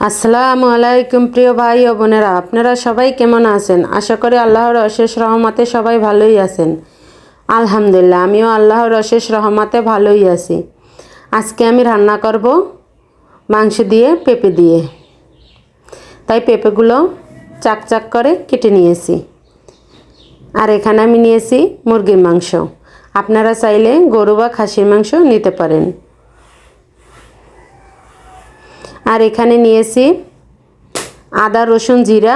আসসালামু আলাইকুম প্রিয় ভাই ও বোনেরা, আপনারা সবাই কেমন আছেন? আশা করি আল্লাহর অশেষ রহমতে সবাই ভালোই আছেন। আলহামদুলিল্লাহ, আমিও আল্লাহর অশেষ রহমতে ভালোই আছি। আজকে আমি রান্না করব মাংস দিয়ে পেঁপে দিয়ে। তাই পেঁপেগুলো চাক চাক করে কেটে নিয়েছি। আর এখানে আমি নিয়েছি মুরগির মাংস। আপনারা চাইলে গরু বা খাসির মাংস নিতে পারেন। আর এখানে নিয়েছি আদা রসুন জিরা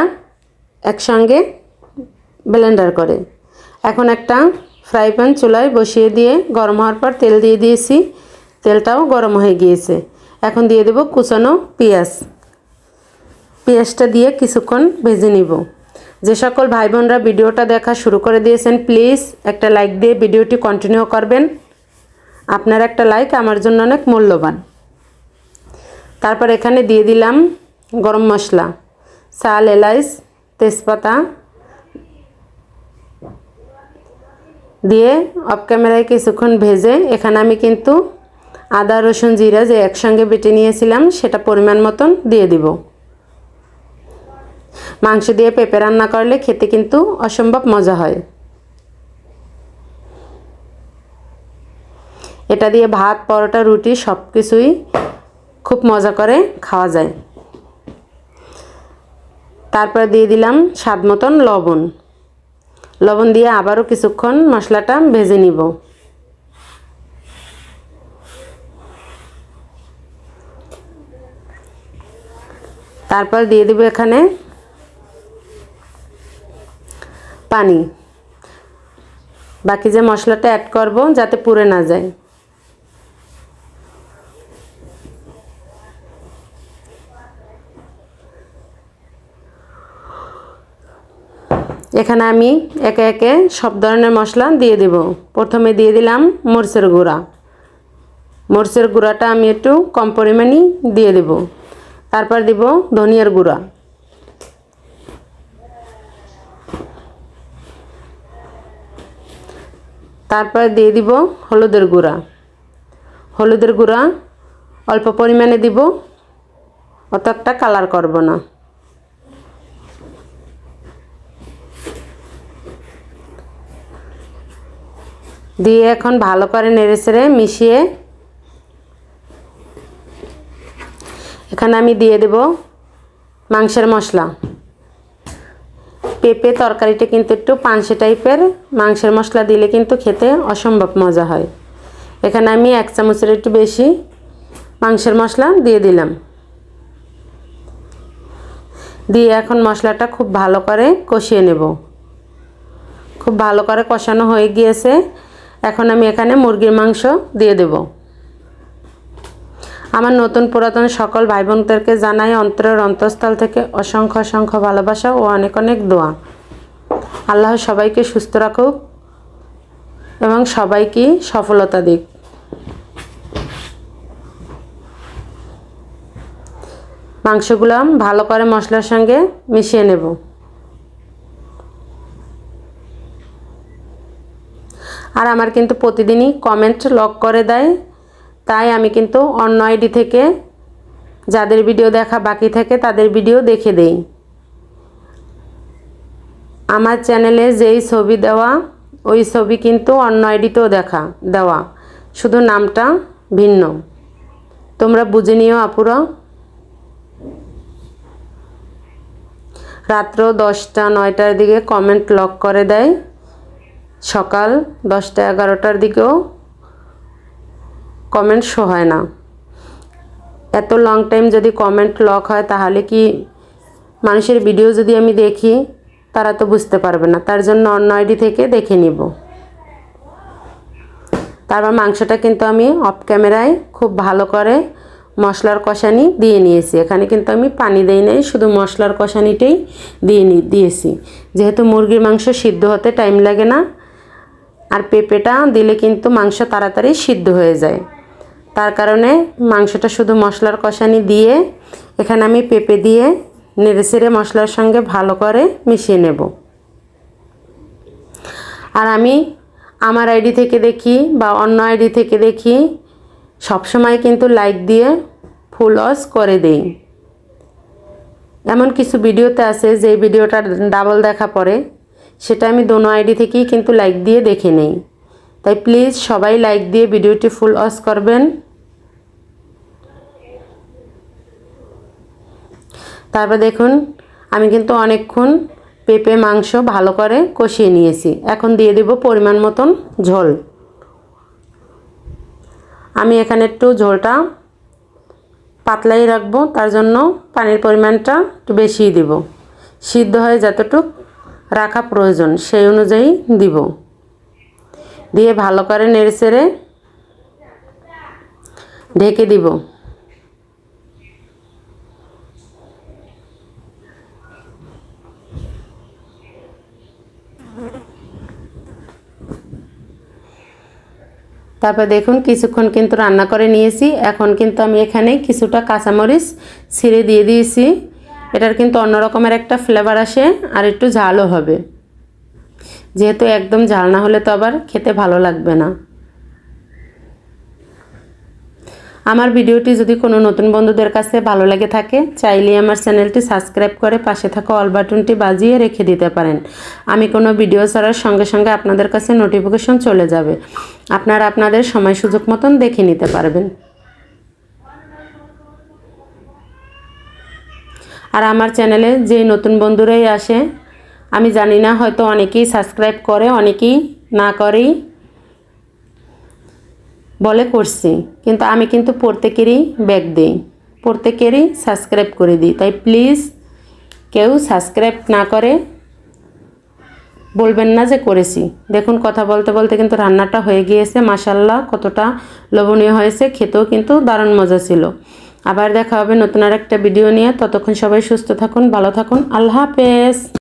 একসঙ্গে ব্লেন্ডার করে। এখন একটা ফ্রাই প্যান চুলায় বসিয়ে দিয়ে গরম হওয়ার পর তেল দিয়ে দিয়েছি। তেলটাও গরম হয়ে গিয়েছে। এখন দিয়ে দেব কুচানো পেঁয়াজটা দিয়ে কিছুক্ষণ ভেজে নিব। যে সকল ভাই বোনরা ভিডিওটা দেখা শুরু করে দিয়েছেন, প্লিজ একটা লাইক দিয়ে ভিডিওটি কন্টিনিউ করবেন। আপনার একটা লাইক আমার জন্য অনেক মূল্যবান। তারপর এখানে দিয়ে দিলাম গরম মশলা, চাল, এলাচ, তেজপাতা দিয়ে অফ ক্যামেরায় কিছুক্ষণ ভেজে এখানে আমি কিন্তু আদা রসুন জিরা যে একসঙ্গে বেটে নিয়েছিলাম সেটা পরিমাণ মতন দিয়ে দিব। মাংস দিয়ে পেঁপে রান্না করলে খেতে কিন্তু অসম্ভব মজা হয়। এটা দিয়ে ভাত, পরোটা, রুটি সব কিছুই খুব মজা করে খাওয়া যায়। তারপর দিয়ে দিলাম স্বাদ মতন লবণ দিয়ে আবারও কিছুক্ষণ মশলাটা ভেজে নিব। তারপর দিয়ে দেব এখানে পানি। বাকি যে মশলাটা অ্যাড করব যাতে পুড়ে না যায়। এখানে আমি একে একে সব ধরনের মশলা দিয়ে দেব। প্রথমে দিয়ে দিলাম মরিচের গুঁড়া। মরিচের গুঁড়াটা আমি একটু কম পরিমাণেই দিয়ে দেব। তারপর দেব ধনিয়ার গুঁড়া। তারপর দিয়ে দিব হলুদের গুঁড়া। হলুদের গুঁড়া অল্প পরিমাণে দিব, অত একটা কালার করব না। দিয়ে এখন ভালো করে নেড়েচেড়ে মিশিয়ে এখানে আমি দিয়ে দেব মাংসের মশলা। পেঁপে তরকারিটা কিন্তু একটু পানসে টাইপের, মাংসের মশলা দিলে কিন্তু খেতে অসম্ভব মজা হয়। এখানে আমি 1 চামচের একটু বেশি মাংসের মশলা দিয়ে দিলাম। দিয়ে এখন মশলাটা খুব ভালো করে কষিয়ে নেব। খুব ভালো করে কষানো হয়ে গিয়েছে। এখন আমি এখানে মুরগির মাংস দিয়ে দেব। আমার নতুন পুরাতন সকল ভাই বোনদেরকে জানাই অন্তরের অন্তঃস্থল থেকে অসংখ্য অসংখ্য ভালোবাসা ও অনেক অনেক দোয়া। আল্লাহ সবাইকে সুস্থ রাখুক এবং সবাইকে সফলতা দিক। মাংসগুলো ভালো করে মশলার সঙ্গে মিশিয়ে নেব। আর আমার কিন্তু প্রতিদিনই কমেন্ট লক করে দেয়, তাই আমি কিন্তু অন্য আইডি থেকে যাদের ভিডিও দেখা বাকি থাকে তাদের ভিডিও দেখে দেই। আমার চ্যানেলে যেই ছবি দেওয়া ওই ছবি কিন্তু অন্য আইডিতেও দেওয়া, শুধু নামটা ভিন্ন। তোমরা বুঝে নিও আপুরা। রাত্র 10টা 9টার দিকে কমেন্ট লক করে দেয়, সকাল 10টা 11টার দিকেও কমেন্ট শো হয় না। এত লং টাইম যদি কমেন্ট লক হয় তাহলে কি মানুষের ভিডিও যদি আমি দেখি তারা তো বুঝতে পারবে না। তার জন্য অন্য আইডি থেকে দেখে নিব। তারপর মাংসটা কিন্তু আমি অফ ক্যামেরায় খুব ভালো করে মশলার কষানি দিয়ে নিয়েছি। এখানে কিন্তু আমি পানি দেই নাই, শুধু মশলার কষানিটাই দিয়েছি। যেহেতু মুরগির মাংস সিদ্ধ হতে টাইম লাগে না, আর পেঁপেটা দিলে কিন্তু মাংস তাড়াতাড়ি সিদ্ধ হয়ে যায়। তার কারণে মাংসটা শুধু মশলার কষানি দিয়ে এখানে আমি পেঁপে দিয়ে নেড়েচেড়ে মশলার সঙ্গে ভালো করে মিশিয়ে নেব। আর আমি আমার আইডি থেকে দেখি বা অন্য আইডি থেকে দেখি সবসময় কিন্তু লাইক দিয়ে ফুল ওয়াচ করে দেই। এমন কিছু ভিডিওতে আছে যে ভিডিওটা ডাবল দেখা পড়ে, সেটা আমি দোনো আইডি থেকেই কিন্তু লাইক দিয়ে দেখে নেই। তাই প্লিজ সবাই লাইক দিয়ে ভিডিওটি ফুল ওয়াচ করবেন। তারপর দেখুন আমি কিন্তু অনেকক্ষণ পেঁপে মাংস ভালো করে কষিয়ে নিয়েছি। এখন দিয়ে দেব পরিমাণ মতন ঝোল। আমি এখানে একটু ঝোলটা পাতলাই রাখবো, তার জন্য পানির পরিমাণটা একটু বেশিই দিব। সিদ্ধ হয়ে যতটুক রাখা প্রয়োজন সেই অনুযায়ী দিব। দিয়ে ভালো করে নেড়েচেড়ে ঢেকে দিব। তারপর দেখুন কিছুক্ষণ কিন্তু রান্না করে নিয়েছি। এখন কিন্তু আমি এখানে কিছুটা কাঁচামরিচ ছিঁড়ে দিয়ে দিয়েছি। এটার কিন্তু অন্য রকমের একটা ফ্লেভার আসে আর একটু ঝালও হবে, যেহেতু একদম ঝাল না হলে তো আবার খেতে ভালো লাগবে না। আমার ভিডিওটি যদি কোনো নতুন বন্ধুদের কাছে ভালো লেগে থাকে, চাইলে আমার চ্যানেলটি সাবস্ক্রাইব করে পাশে থাকা অল বাটনটি বাজিয়ে রেখে দিতে পারেন। আমি কোনো ভিডিও ছাড়ার সঙ্গে সঙ্গে আপনাদের কাছে নোটিফিকেশন চলে যাবে, আপনারা আপনাদের সময় সুযোগ মতন দেখে নিতে পারবেন। আর আমার চ্যানেলে যে নতুন বন্ধুরাই আসে, আমি জানি না, হয়তো অনেকেই সাবস্ক্রাইব করে, অনেকেই না করেই বলে করছি, কিন্তু আমি কিন্তু প্রত্যেকেরই ব্যাক দিই, প্রত্যেকেরই সাবস্ক্রাইব করে দিই। তাই প্লিজ কেউ সাবস্ক্রাইব না করে বলবেন না যে করেছি। দেখুন কথা বলতে বলতে কিন্তু রান্নাটা হয়ে গিয়েছে। মাশাআল্লাহ কতটা লোভনীয় হয়েছে, খেতেও কিন্তু দারুণ মজা ছিল। আবার দেখা হবে নতুন আর একটা ভিডিও নিয়ে। ততক্ষণ সবাই সুস্থ থাকুন, ভালো থাকুন। আল্লাহ হাফেজ।